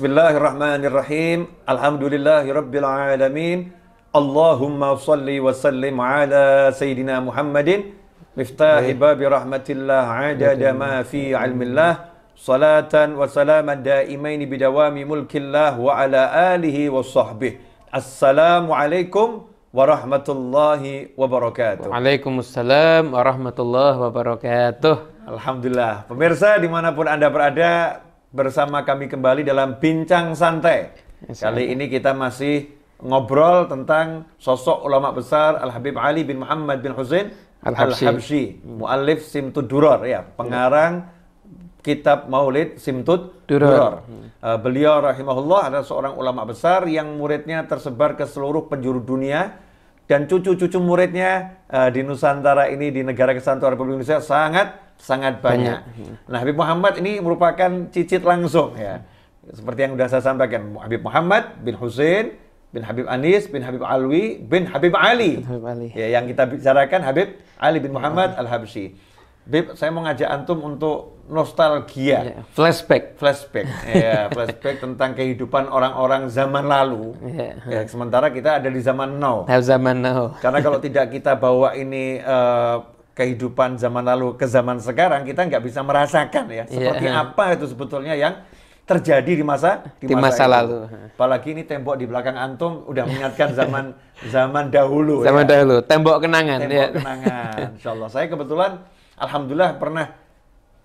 Bismillahirrahmanirrahim. Alhamdulillahirabbil alamin. Allahumma shalli wa sallim ala sayyidina Muhammadin miftahi babi rahmatillah adada ma fi ilmillah. Salatan wa salaman daimaini bidawami mulkillah wa ala alihi wa sahbihi. Assalamualaikum warahmatullahi wabarakatuh. Waalaikumsalam warahmatullahi wabarakatuh. Alhamdulillah. Pemirsa dimanapun Anda berada, bersama kami kembali dalam Bincang Santai. Kali ini kita masih ngobrol tentang sosok ulama besar Al-Habib Ali bin Muhammad bin Husain Al-Habsyi, muallif Simtud Duror, ya, pengarang kitab Maulid Simtud Duror. Beliau rahimahullah adalah seorang ulama besar yang muridnya tersebar ke seluruh penjuru dunia, dan cucu-cucu muridnya di Nusantara ini, di negara kesatuan Republik Indonesia sangat banyak. Nah, Habib Muhammad ini merupakan cicit langsung, ya. Seperti yang sudah saya sampaikan, Habib Muhammad bin Husain bin Habib Anis bin Habib Alwi bin Habib Ali. Ya, yang kita bicarakan Habib Ali bin Muhammad Al-Habsyi. Habib, saya mau ngajak antum untuk nostalgia, flashback. Ya, flashback tentang kehidupan orang-orang zaman lalu. Ya, sementara kita ada di zaman now. Karena kalau tidak kita bawa ini kehidupan zaman lalu ke zaman sekarang, kita nggak bisa merasakan, ya, seperti apa itu sebetulnya yang terjadi di masa lalu. Apalagi ini tembok di belakang antum udah mengingatkan zaman dahulu. Dahulu, tembok kenangan. Kenangan. Insyaallah. Saya kebetulan alhamdulillah pernah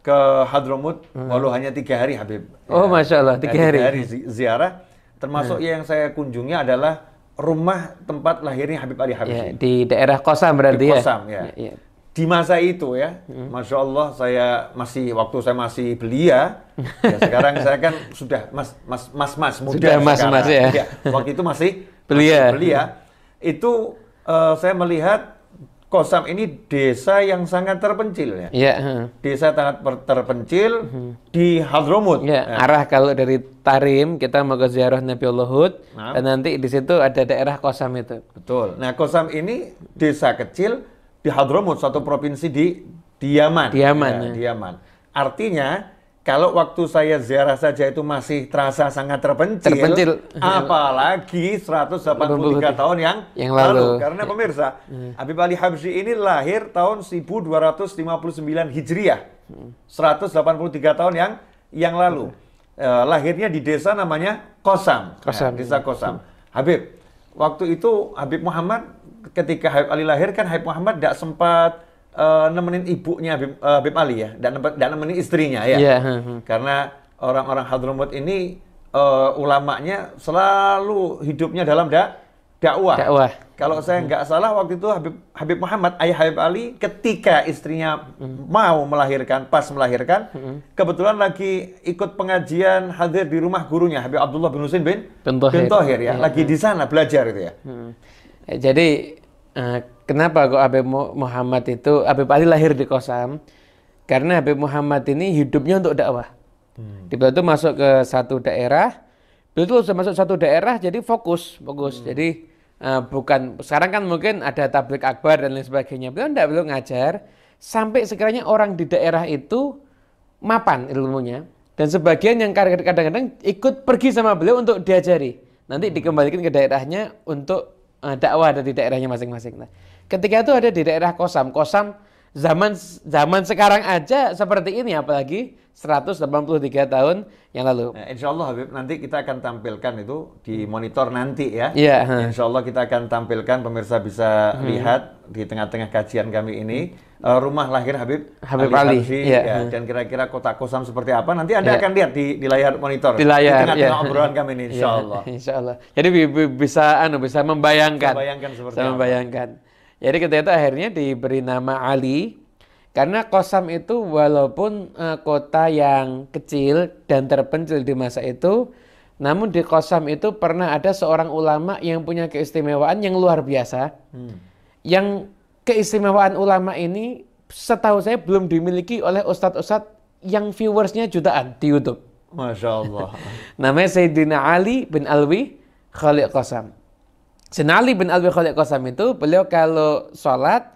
ke Hadramut walau hanya 3 hari, Habib. Oh, Masya Allah, 3 hari. Ziarah. Termasuk yang saya kunjungi adalah rumah tempat lahirnya Habib Ali Habsyi. Ya, di daerah Qasam berarti, ya? Qasam, ya. Di masa itu, ya, Masya Allah, waktu saya masih belia, ya, sekarang saya kan sudah mas muda. Sudah mas, ya. Waktu itu masih belia. Itu saya melihat Qasam ini desa yang sangat terpencil, ya. Desa sangat terpencil di Hadramut. Arah kalau dari Tarim kita mau ke ziarah Nabiullah Hud, dan nanti di situ ada daerah Qasam itu. Betul. Nah, Qasam ini desa kecil di Hadramut, suatu provinsi di Yaman. Yaman. Artinya, kalau waktu saya ziarah saja itu masih terasa sangat terpencil. Apalagi 183 tahun yang lalu. Karena pemirsa, Habib Ali Habsyi ini lahir tahun 1259 Hijriah. 183 tahun yang lalu. Lahirnya di desa namanya Qasam. Desa Qasam. Habib, waktu itu Habib Muhammad, ketika Habib Ali lahir kan Habib Muhammad tidak sempat nemenin ibunya Habib Ali, ya, dan nemenin istrinya, ya. Karena orang-orang Hadramut ini ulamanya selalu hidupnya dalam dakwah. Kalau saya nggak salah waktu itu Habib Muhammad, ayah Habib Ali, ketika istrinya pas melahirkan, kebetulan lagi ikut pengajian, hadir di rumah gurunya Habib Abdullah bin Husain bin Thohir, ya. Lagi di sana belajar itu, ya. Jadi kenapa kok Habib Ali lahir di Qasam? Karena Habib Muhammad ini hidupnya untuk dakwah. Beliau itu masuk ke satu daerah. Beliau itu sudah masuk satu daerah, jadi fokus. Jadi bukan sekarang kan mungkin ada tabligh akbar dan lain sebagainya. Beliau ngajar sampai sekiranya orang di daerah itu mapan ilmunya, dan sebagian yang kadang-kadang ikut pergi sama beliau untuk diajari. Nanti dikembalikan ke daerahnya untuk dakwah ada di daerahnya masing-masing. Nah, ketika itu ada di daerah Qasam zaman sekarang aja seperti ini, apalagi 183 tahun yang lalu. Nah, insya Allah, Habib, nanti kita akan tampilkan itu di monitor nanti, ya. Insya Allah kita akan tampilkan, pemirsa bisa lihat di tengah-tengah kajian kami ini rumah lahir Habib Ali Habsyi, ya. Dan kira-kira kota Qasam seperti apa nanti Anda akan lihat di layar monitor, di tengah-tengah obrolan kami ini, insya Allah. Insya Allah. Jadi bisa membayangkan. Jadi ketika itu akhirnya diberi nama Ali, karena Qasam itu walaupun kota yang kecil dan terpencil di masa itu, namun di Qasam itu pernah ada seorang ulama yang punya keistimewaan yang luar biasa. Yang keistimewaan ulama ini setahu saya belum dimiliki oleh ustadz-ustadz yang viewersnya jutaan di YouTube. Masya Allah. Namanya Sayyidina Ali bin Alwi Khaliq Qasam. Sayyidina Ali bin Alwi Khaliq Qasam itu, beliau kalau sholat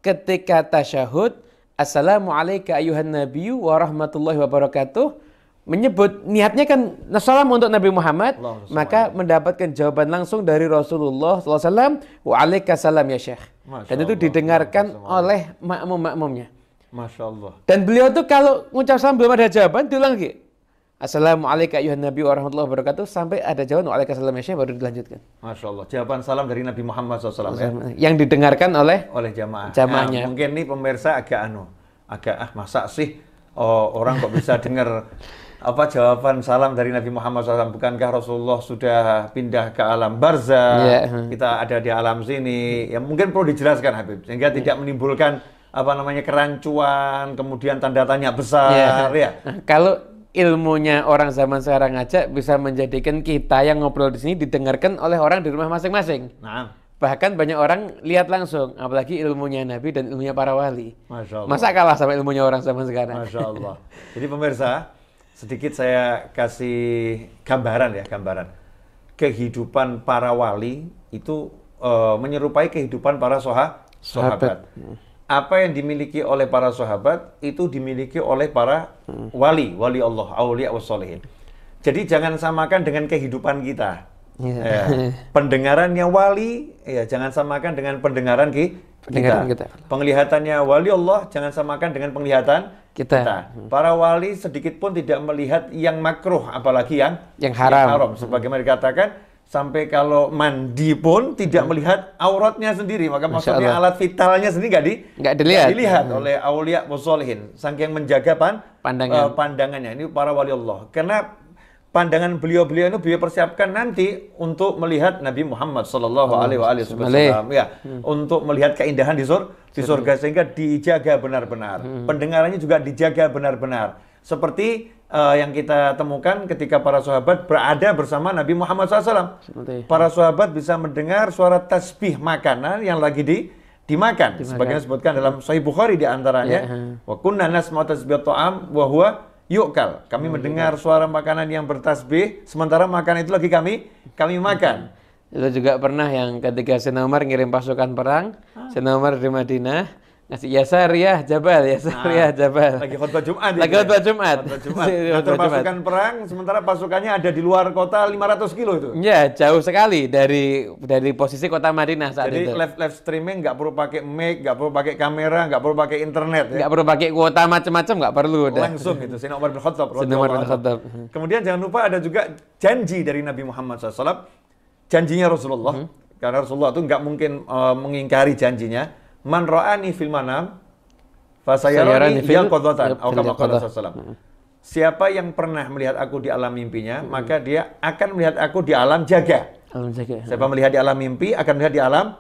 ketika tasyahud, Assalamualaikum ayuhan nabiyyu wa rahmatullahi wabarakatuh, menyebut niatnya kan salam untuk Nabi Muhammad, maka mendapatkan jawaban langsung dari Rasulullah SAW, waalaikumsalam ya Syekh. Dan itu didengarkan oleh makmum-makmumnya. Masya Allah. Dan beliau tuh kalau ngucap salam belum ada jawaban, diulang lagi. Assalamualaikum ayuhan Nabi warahmatullahi wabarakatuh, sampai ada jawaban waalaikumsalam ya Syekh, baru dilanjutkan. Masya Allah. Jawaban salam dari Nabi Muhammad SAW ya. Yang didengarkan oleh jamaahnya. Mungkin nih pemirsa agak masa sih orang kok bisa dengar jawaban salam dari Nabi Muhammad SAW? Bukankah Rasulullah sudah pindah ke alam barzah? Kita ada di alam sini. Ya mungkin perlu dijelaskan Habib, sehingga tidak menimbulkan kerancuan, kemudian tanda tanya besar. Ya. Kalau ilmunya orang zaman sekarang aja bisa menjadikan kita yang ngobrol di sini didengarkan oleh orang di rumah masing-masing. Nah. Bahkan banyak orang lihat langsung, apalagi ilmunya Nabi dan ilmunya para wali. Masya Allah. Masa kalah sama ilmunya orang zaman sekarang? Masya Allah. Jadi pemirsa, sedikit saya kasih gambaran. Kehidupan para wali itu menyerupai kehidupan para sahabat. Apa yang dimiliki oleh para sahabat itu dimiliki oleh para wali Allah, auliya wassolihin. Jadi jangan samakan dengan kehidupan kita. Ya. Pendengarannya wali, ya jangan samakan dengan pendengaran kita. Penglihatannya wali Allah jangan samakan dengan penglihatan kita. Para wali sedikit pun tidak melihat yang makruh, apalagi yang haram. Sebagaimana dikatakan, sampai kalau mandi pun tidak melihat auratnya sendiri. Maka maksudnya alat vitalnya sendiri nggak dilihat oleh auliya wassolihin. Saking menjaga pandangannya. Ini para wali Allah. Karena pandangan beliau itu beliau persiapkan nanti untuk melihat Nabi Muhammad Sallallahu Alaihi Wasallam, ya, untuk melihat keindahan di surga, sehingga dijaga benar-benar. Pendengarannya juga dijaga benar-benar. Seperti yang kita temukan ketika para sahabat berada bersama Nabi Muhammad SAW. Para sahabat bisa mendengar suara tasbih makanan yang lagi dimakan. Sebagaimana disebutkan dalam Sahih Bukhari di antaranya, wa kunna nasma'u tasbih ta'am wa huwa yu'kal. Kami mendengar suara makanan yang bertasbih, sementara makanan itu lagi kami makan. Itu juga pernah yang ketika Sayyidina Umar ngirim pasukan perang, Sayyidina Umar di Madinah, ngasih Yasariyah Jabal. Lagi khutbah Jumat. Ngatur pasukan perang, sementara pasukannya ada di luar kota 500 kilo itu. Ya, jauh sekali dari posisi kota Madinah saat itu. Jadi live streaming nggak perlu pakai mic, nggak perlu pakai kamera, nggak perlu pakai internet. Nggak perlu pakai kuota macam-macam, nggak perlu. Langsung itu. Sayyidina Umar bin Khattab. Kemudian jangan lupa ada juga janji dari Nabi Muhammad SAW. Janjinya Rasulullah. Karena Rasulullah itu nggak mungkin mengingkari janjinya. Man ra'ani fil manam fasayarani yaqadzatan atau kama qala sallallahu. Siapa yang pernah melihat aku di alam mimpinya, maka dia akan melihat aku di alam jaga. Siapa melihat di alam mimpi akan melihat di alam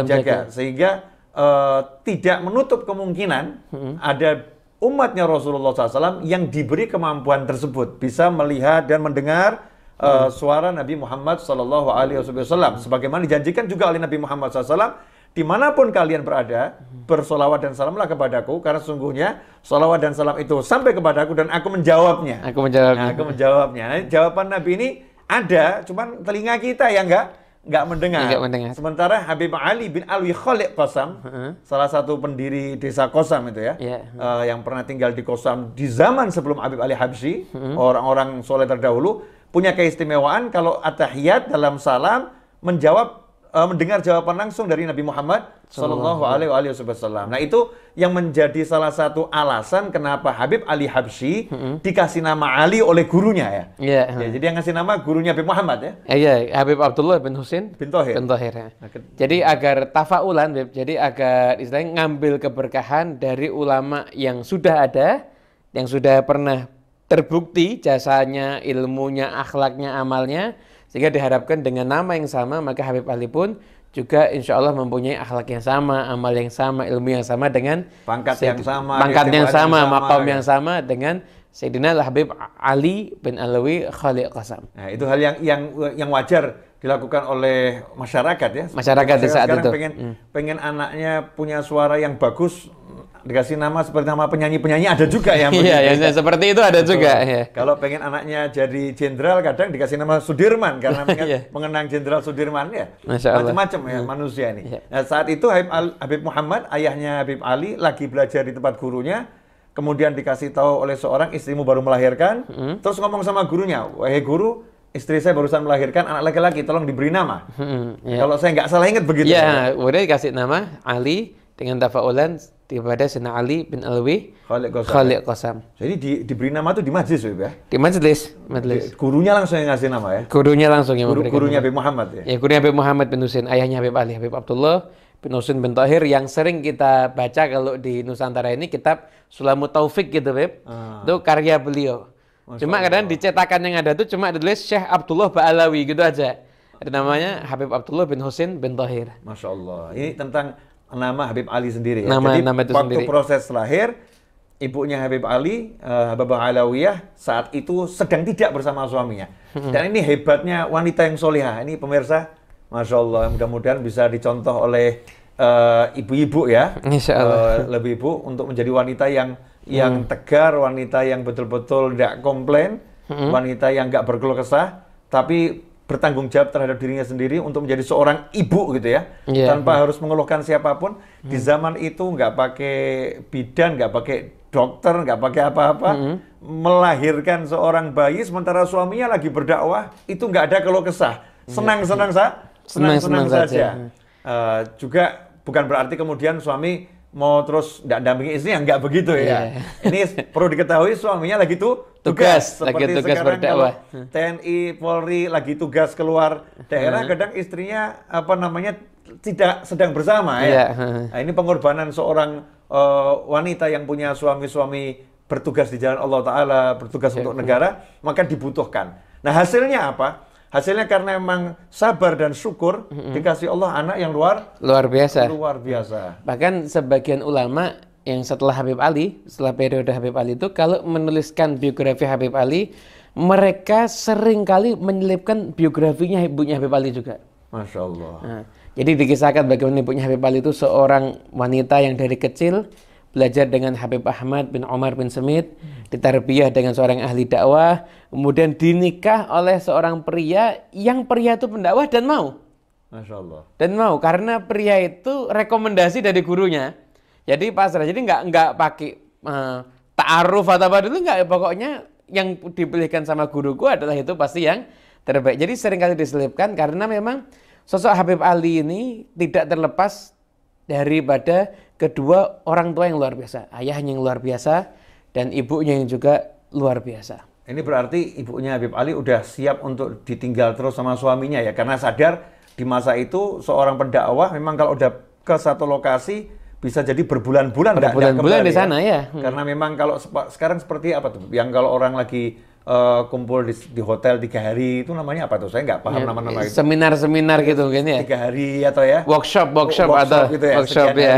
jaga. Sehingga tidak menutup kemungkinan ada umatnya Rasulullah SAW yang diberi kemampuan tersebut, bisa melihat dan mendengar suara Nabi Muhammad SAW. Sebagaimana dijanjikan juga oleh Nabi Muhammad SAW, dimanapun kalian berada, bersolawat dan salamlah kepadaku, karena sungguhnya solawat dan salam itu sampai kepadaku dan aku menjawabnya. Aku menjawabnya. Nah, jawaban Nabi ini ada, cuman telinga kita yang nggak mendengar. Sementara Habib Ali bin Alwi Khalid Qasam, salah satu pendiri desa Qasam itu ya, yang pernah tinggal di Qasam di zaman sebelum Habib Ali Habsyi, orang-orang soleh terdahulu, punya keistimewaan kalau at-tahiyat dalam salam mendengar jawaban langsung dari Nabi Muhammad Sallallahu Alaihi Wasallam. Nah, itu yang menjadi salah satu alasan kenapa Habib Ali Habsyi dikasih nama Ali oleh gurunya ya. Jadi yang ngasih nama gurunya Habib Muhammad ya. Habib Abdullah bin Husain bin Thohir. Jadi agar tafaulan, jadi agar istilahnya ngambil keberkahan dari ulama yang sudah ada, yang sudah pernah terbukti jasanya, ilmunya, akhlaknya, amalnya. Sehingga diharapkan dengan nama yang sama, maka Habib Ali pun juga insya Allah mempunyai akhlak yang sama, amal yang sama, ilmu yang sama dengan pangkat yang sama, maqam yang sama dengan Sayyidina Habib Ali bin Alwi Khalid Qasam. Nah, itu hal yang wajar dilakukan oleh masyarakat ya. Masyarakat di saat itu. Pengen anaknya punya suara yang bagus, dikasih nama seperti nama penyanyi-penyanyi ada juga yang seperti itu ada juga. Kalau pengen anaknya jadi jenderal, kadang dikasih nama Sudirman karena mengenang Jenderal Sudirman ya. Macam-macam ya manusia ini. Nah, saat itu Habib Muhammad, ayahnya Habib Ali, lagi belajar di tempat gurunya. kemudian dikasih tahu oleh seorang istrimu baru melahirkan, terus ngomong sama gurunya, wahai guru, istri saya barusan melahirkan anak laki-laki, tolong diberi nama. Kalau saya nggak salah ingat begitu. Ya, udah dikasih nama Ali dengan tafaulan kepada Sayyidina Ali bin Alwi Khaliq Qasam. Jadi diberi nama tuh di majlis ya? Di majlis. Gurunya langsung yang ngasih nama ya? Gurunya langsung yang memberikan gurunya nama. Habib Muhammad ya? Ya, gurunya Habib Muhammad bin Husain, ayahnya Habib Ali, Habib Abdullah bin Husain bin Tahir, yang sering kita baca kalau di Nusantara ini kitab Sulamut Taufik gitu, Beb. Itu karya beliau. Cuma kadang dicetakan yang ada tuh cuma ditulis Syekh Abdullah Ba'alawi gitu aja. Ada namanya Habib Abdullah bin Husain bin Tahir. Masya Allah. Ini tentang nama Habib Ali sendiri ya. Nama waktu itu sendiri. Proses lahir, ibunya Habib Ali, Habibah Alawiyah, saat itu sedang tidak bersama suaminya. Dan ini hebatnya wanita yang solihah. Ini pemirsa, Masya Allah, mudah-mudahan bisa dicontoh oleh ibu-ibu ya. Insya Allah. Lebih ibu untuk menjadi wanita yang tegar, wanita yang betul-betul tidak komplain, wanita yang nggak berkeluh kesah, tapi bertanggung jawab terhadap dirinya sendiri untuk menjadi seorang ibu gitu ya, tanpa harus mengeluhkan siapapun. Di zaman itu nggak pakai bidan, nggak pakai dokter, nggak pakai apa-apa, melahirkan seorang bayi sementara suaminya lagi berdakwah, itu nggak ada keluh kesah, senang-senang saja. Juga bukan berarti kemudian suami mau terus nggak dampingi istri, nggak begitu ya. Ini perlu diketahui suaminya lagi tugas seperti sekarang berdakwah. TNI, Polri lagi tugas keluar daerah, kadang istrinya tidak sedang bersama ya. Nah, ini pengorbanan seorang wanita yang punya suami-suami bertugas di jalan Allah Ta'ala, bertugas untuk negara, maka dibutuhkan. Nah hasilnya apa? Hasilnya karena memang sabar dan syukur, dikasih Allah anak yang luar biasa. Bahkan sebagian ulama yang setelah Habib Ali, setelah periode Habib Ali itu, kalau menuliskan biografi Habib Ali, mereka seringkali menyelipkan biografinya ibunya Habib Ali juga. Masya Allah. Nah, jadi dikisahkan bagaimana ibunya Habib Ali itu seorang wanita yang dari kecil belajar dengan Habib Ahmad bin Omar bin Semit, ditarbiyah dengan seorang ahli dakwah, kemudian dinikah oleh seorang pria yang pria itu pendakwah dan mau. Masya Allah. Dan mau, karena pria itu rekomendasi dari gurunya. Jadi pasrah, jadi nggak pakai ta'aruf atau apa dulu, nggak. Pokoknya yang dipilihkan sama guruku adalah itu pasti yang terbaik. Jadi seringkali diselipkan karena memang sosok Habib Ali ini tidak terlepas daripada kedua orang tua yang luar biasa, ayahnya yang luar biasa dan ibunya yang juga luar biasa. Ini berarti ibunya Habib Ali udah siap untuk ditinggal terus sama suaminya ya, karena sadar di masa itu seorang pendakwah memang kalau udah ke satu lokasi bisa jadi berbulan-bulan di sana ya. Karena memang kalau sekarang seperti apa tuh? Yang kalau orang lagi kumpul di hotel 3 hari itu namanya apa tuh? Saya nggak paham nama-nama itu. Seminar gitu mungkin ya. 3 hari atau ya? Workshop atau gitu ya. Workshop ya.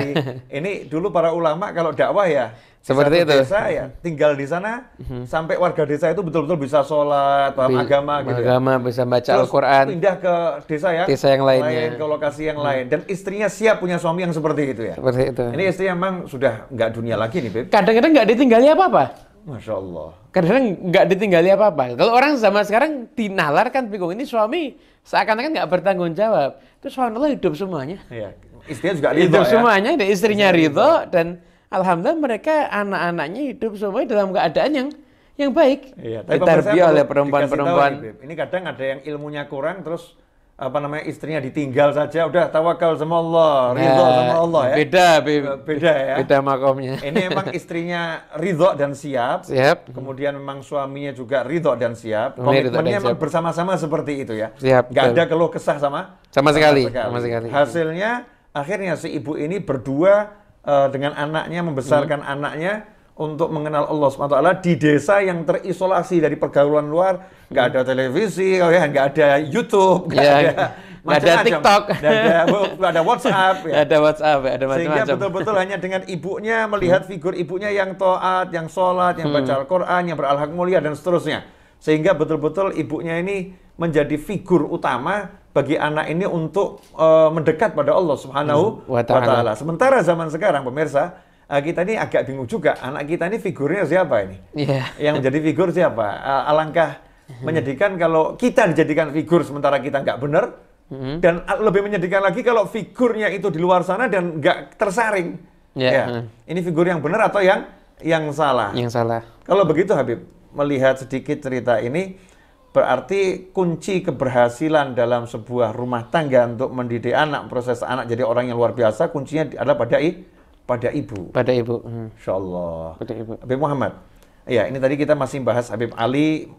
Ini dulu para ulama kalau dakwah ya seperti itu. Desa ya tinggal di sana sampai warga desa itu betul-betul bisa sholat, paham agama gitu. Agama, bisa baca Al-Quran. Pindah ke desa yang lainnya. Ke lokasi yang lain. Dan istrinya siap punya suami yang seperti itu ya. Seperti itu. Ini istri memang sudah nggak dunia lagi nih, Beb. Kadang-kadang nggak ditinggali apa-apa. Masya Allah. Kadang-kadang nggak ditinggali apa-apa. Kalau orang zaman sekarang dinalar kan bingung, ini suami seakan-akan nggak bertanggung jawab. Itu subhanallah hidup semuanya. Iya. Istrinya juga ridho hidup ya. semuanya, dan istrinya ridho, dan alhamdulillah mereka anak-anaknya hidup semuanya dalam keadaan yang baik. Iya, ditarbiyah oleh perempuan-perempuan. Ini kadang ada yang ilmunya kurang terus istrinya ditinggal saja, udah tawakal sama Allah, ridho sama Allah ya. Beda ya. Beda makomnya. Ini memang istrinya ridho dan siap. Kemudian memang suaminya juga ridho dan siap. Komitmennya memang bersama-sama seperti itu ya. Nggak ada keluh kesah sama sekali. Hasilnya akhirnya si ibu ini berdua dengan anaknya, membesarkan anaknya untuk mengenal Allah SWT di desa yang terisolasi dari pergaulan luar. Nggak ada televisi, nggak ada YouTube, nggak ada TikTok, nggak ada WhatsApp. Ada WhatsApp, ada macam-macam. Sehingga betul-betul hanya dengan ibunya, melihat figur ibunya yang taat, yang sholat, yang baca Al-Quran, yang berakhlak mulia, dan seterusnya. Sehingga betul-betul ibunya ini menjadi figur utama bagi anak ini untuk mendekat pada Allah Subhanahu wa Ta'ala. Sementara zaman sekarang, pemirsa, kita ini agak bingung juga. Anak kita ini figurnya siapa ini? Yang menjadi figur siapa? Alangkah menyedihkan kalau kita dijadikan figur sementara kita nggak benar. Dan lebih menyedihkan lagi kalau figurnya itu di luar sana dan nggak tersaring. Ini figur yang benar atau yang yang salah. Yang salah. Kalau begitu Habib, melihat sedikit cerita ini, berarti kunci keberhasilan dalam sebuah rumah tangga untuk mendidik anak, proses anak jadi orang yang luar biasa, kuncinya adalah pada ibu. Pada ibu. Insyaallah. Pada ibu. Habib Muhammad. Ya, ini tadi kita masih bahas Habib Ali,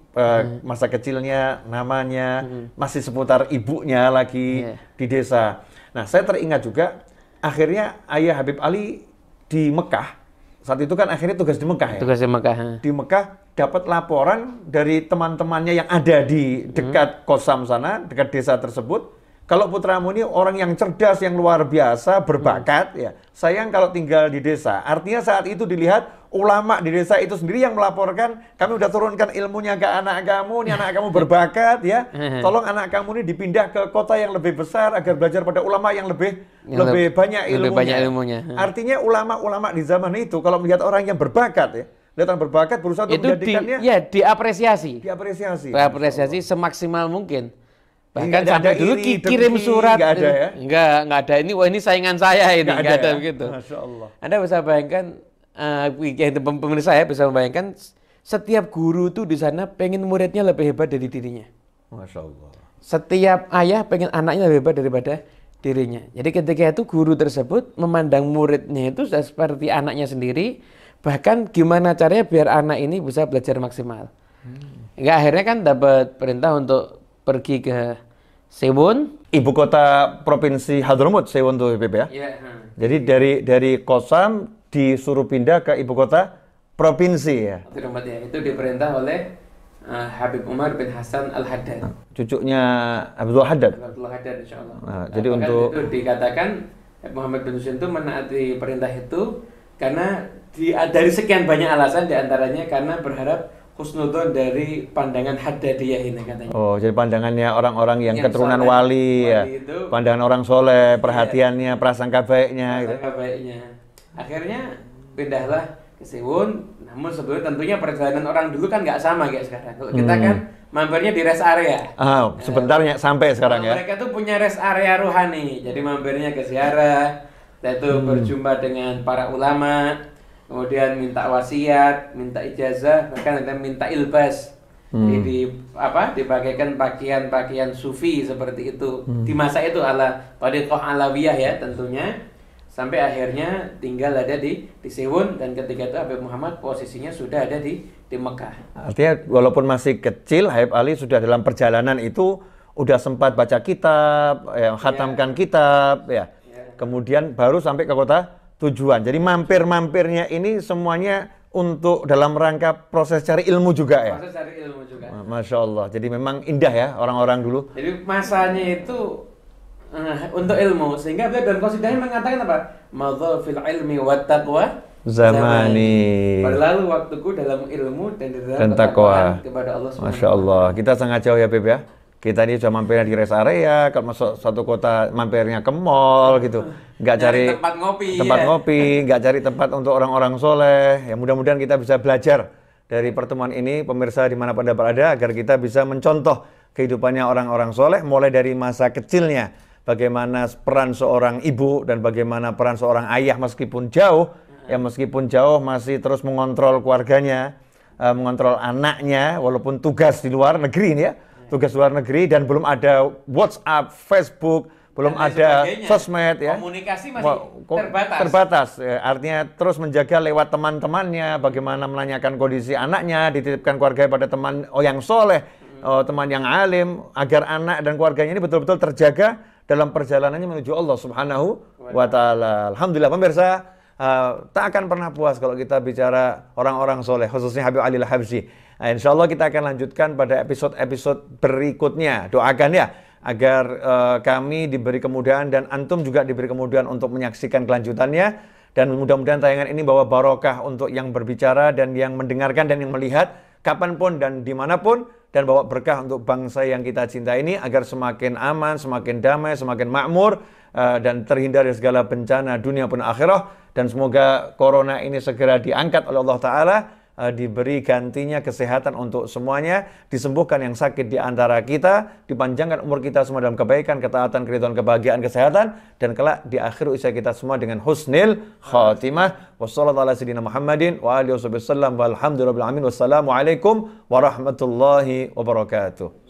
masa kecilnya, namanya, masih seputar ibunya lagi di desa. Nah, saya teringat juga, akhirnya ayah Habib Ali di Mekah, saat itu kan akhirnya tugas di Mekah ya? Tugas di Mekah. Di Mekah dapat laporan dari teman-temannya yang ada di dekat Kosam sana, dekat desa tersebut, kalau putramu ini orang yang cerdas, yang luar biasa, berbakat, ya. Sayang kalau tinggal di desa. Artinya saat itu dilihat ulama di desa itu sendiri yang melaporkan, kami udah turunkan ilmunya ke anak kamu, ini anak kamu berbakat, ya. Tolong anak kamu ini dipindah ke kota yang lebih besar agar belajar pada ulama yang lebih banyak ilmunya. Artinya ulama-ulama di zaman itu kalau melihat orang yang berbakat, ya, lihat orang berbakat berusaha untuk menjadikannya diapresiasi semaksimal mungkin. Bahkan sampai dulu kirim surat, nggak ada ya? Nggak ada. Ini saingan saya ini, nggak ada ya? begitu. Masya Allah. Anda bisa bayangkan, pemirsa saya bisa membayangkan setiap guru tuh di sana pengen muridnya lebih hebat dari dirinya. Masya Allah. Setiap ayah pengen anaknya lebih hebat daripada dirinya. Jadi ketika itu guru tersebut memandang muridnya itu seperti anaknya sendiri, bahkan gimana caranya biar anak ini bisa belajar maksimal. Hingga akhirnya kan dapat perintah untuk pergi ke Sewon, ibu kota provinsi Hadramut, Sewon tuh Habib ya. Jadi dari Kosam disuruh pindah ke ibu kota provinsi ya. Hadramut ya. Itu diperintah oleh Habib Umar bin Hasan Al-Haddad. Cucunya Abdul Haddad. Abdul Haddad insyaallah. Nah, jadi untuk itu dikatakan Muhammad bin Husain itu menaati perintah itu karena dari sekian banyak alasan, diantaranya karena berharap husnudon dari pandangan Haddadiyah ini katanya. Oh, jadi pandangannya orang-orang yang keturunan wali ya. Itu, pandangan orang soleh, perhatiannya, prasangka baiknya. Prasangka baiknya. Akhirnya pindahlah ke Sewon. Namun sebelumnya tentunya perjalanan orang dulu kan nggak sama kayak sekarang. Kalau kita kan mampirnya di rest area. Sebentarnya sampai sekarang ya. Mereka tuh punya rest area rohani. Jadi mampirnya ke ziarah, yaitu berjumpa dengan para ulama. Kemudian minta wasiat, minta ijazah, bahkan ada minta ilbas. Jadi dipakaikan pakaian sufi seperti itu. Di masa itu ala Thariqah Alawiyah ya tentunya. Sampai akhirnya tinggal ada di Sewon, dan ketika itu Habib Muhammad posisinya sudah ada di Mekah. Artinya walaupun masih kecil, Habib Ali sudah dalam perjalanan itu udah sempat baca kitab, khatamkan kitab ya. Kemudian baru sampai ke kota tujuan. Jadi mampir-mampirnya ini semuanya untuk dalam rangka proses cari ilmu juga ya? Proses cari ilmu juga. Masya Allah. Jadi memang indah ya orang-orang dulu. Jadi masanya itu untuk ilmu. Sehingga beliau dalam qasidahnya mengatakan apa? Madha fil ilmi wa taqwa zamani. Berlalu waktuku dalam ilmu dan dalam taqwa kepada Allah SWT. Masya Allah. Kita sangat jauh ya Beb ya. Kita ini sudah mampirnya di rest area, kalau masuk satu kota mampirnya ke mall gitu, nggak cari tempat ngopi, nggak cari tempat untuk orang-orang soleh. Ya mudah-mudahan kita bisa belajar dari pertemuan ini, pemirsa dimanapun Anda berada, agar kita bisa mencontoh kehidupannya orang-orang soleh, mulai dari masa kecilnya, bagaimana peran seorang ibu dan bagaimana peran seorang ayah meskipun jauh masih terus mengontrol keluarganya, mengontrol anaknya, walaupun tugas di luar negeri ini ya. Tugas luar negeri dan belum ada WhatsApp, Facebook, belum ada sosmed ya. Komunikasi masih terbatas. Ya, artinya terus menjaga lewat teman-temannya, bagaimana menanyakan kondisi anaknya, dititipkan keluarga pada teman yang soleh, teman yang alim, agar anak dan keluarganya ini betul-betul terjaga dalam perjalanannya menuju Allah Subhanahu wa Ta'ala. Alhamdulillah pemirsa, tak akan pernah puas kalau kita bicara orang-orang soleh, khususnya Habib Ali Al-Habsyi. Nah, insya Allah kita akan lanjutkan pada episode-episode berikutnya. Doakan ya agar kami diberi kemudahan dan antum juga diberi kemudahan untuk menyaksikan kelanjutannya, dan mudah-mudahan tayangan ini bawa barokah untuk yang berbicara dan yang mendengarkan dan yang melihat kapanpun dan dimanapun, dan bawa berkah untuk bangsa yang kita cinta ini agar semakin aman, semakin damai, semakin makmur, dan terhindar dari segala bencana dunia pun akhirah, dan semoga corona ini segera diangkat oleh Allah Ta'ala diberi gantinya kesehatan untuk semuanya, disembuhkan yang sakit di antara kita, dipanjangkan umur kita semua dalam kebaikan, ketaatan, keridhaan, kebahagiaan, kesehatan, dan kelak di akhir usia kita semua dengan husnil khatimah. Wassallallahu ala sayyidina Muhammadin wa alihi wasallam walhamdulillahirabbil alamin. Wassalamualaikum warahmatullahi wabarakatuh.